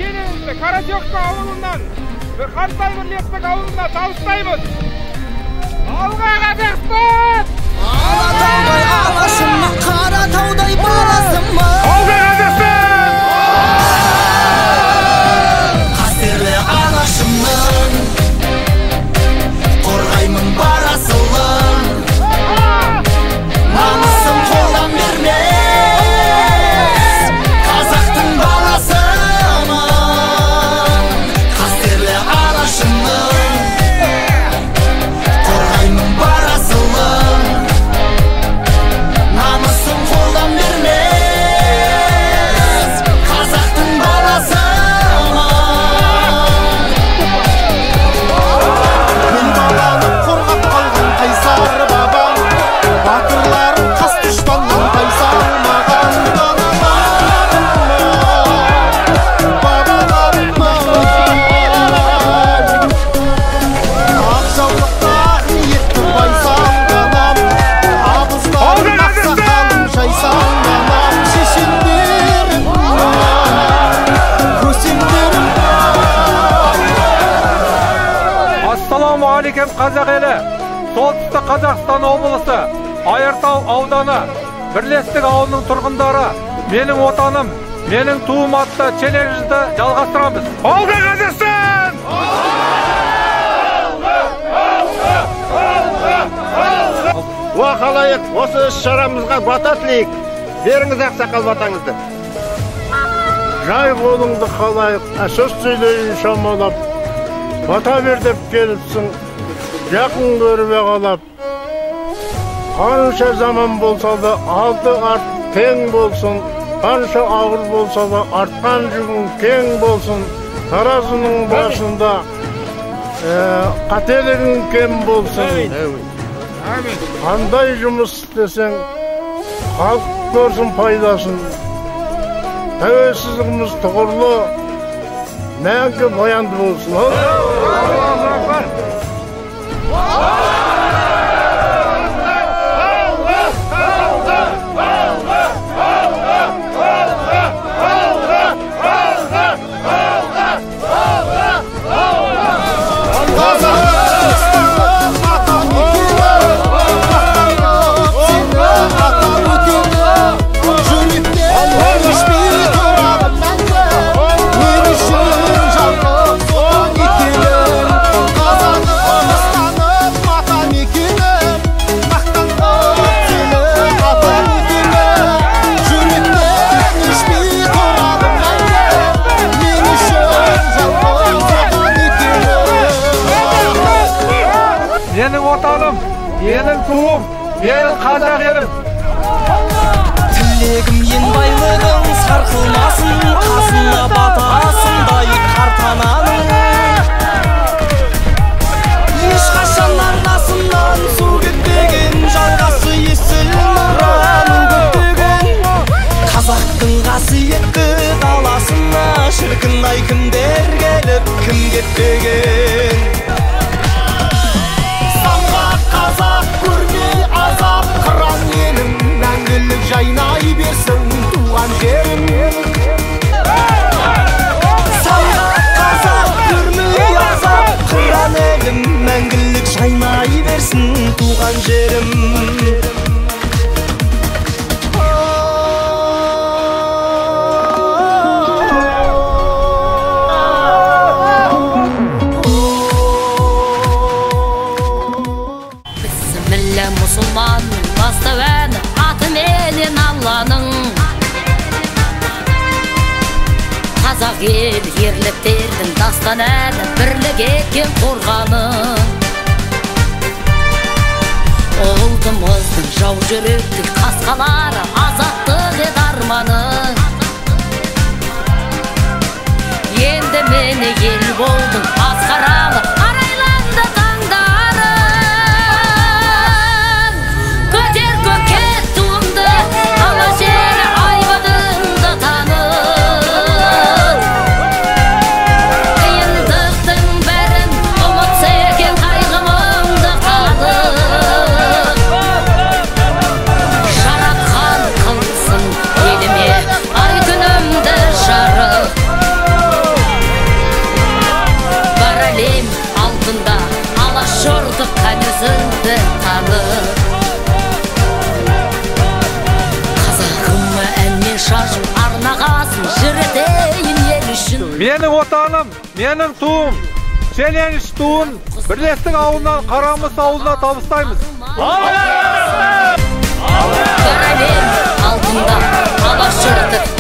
Elimizi Karacokka avlundan ve Kantay Birleşmek avlundan tavustayız. Alga Kazakistan! Alatauday alaşımı, Karatauday barasımı. Alga Kazakistan! Kaserli alaşımın, Korgayımın barasılın. Namusum koldan vermez, Kazaktın balasımın. Kaserli alaşımın, Korgayımın barasılın. Namusum koldan vermez, Kazaktın balasımın. Ben balanıp korkak kalgan Kaysar babam, batırlarım kas düşmandan kaysalmagan. Akşamlıkta niyettim baysalganam, abızlarım aksakalım şaysalganam. Şişindirim kösindirim. Assalamu alaikum Kazak eli. Солтүстік Қазақстан облысы, Айыртау ауданы, Бірлестік ауылының тұрғындары, менің отаным, менің туым атты челленджді жалғастырамыз. Алға Қазақстан! Уақалайық, осы іс-шарамызға бата тілейік. Беріңіз ақсақал батаңызды. Жай қолыңды қалайық, сөз сөйлейін шамалап. Бата бер деп келіпсің, жақын көріп қалап. Қанша заман болса да алды арт тең болсын. Қанша ауыр болса да артқан жүгің кең болсын. Таразының басында қателігің кем болсын. Қандай жұмыс істесең, халық көрсін пайдасын. Тәуелсіздігіміз тұғырлы, мәңгі баянды болсын. Менің отаным, менің туым, менің қазақ елім. Тілегім ен байлығың сарқылмасын, қасына батасындай қартананың. Ешқашан арнасынан су кетпеген, жалғасы есіл мұраның көптеген. Қазақтың қасиетті қаласына шіркін-ай кімдер келіп, кім кетпеген. Қазақ көрмей азап қыран елім, мәңгілік жайнай берсін туған жерім. Қазақ көрмей азап қыран елім, мәңгілік жайнай берсін туған жерім. Мұсылманның бастау әні аты менен Алланың. Қазақ ел ерліктердің дастан әні бірлік екен қорғаның. Ұлтымыздың жау жүректік қасқалары азаттық еді арманың. Енді мені ел болдың масқаралы, арайланды таңдарың. Көтер көкке туыңды, ала жері айбадыңды танып. Қиындықтың бәрін ұмытса екен қайғымыңды қалып. Жаратқан қылсын еліме ай күнімді жарық. Менің отаным, менің туым, Челенж туын бірлестік ауылынан Қарамыс ауылына табыстаймыз. Карабин алтында алаш жыртып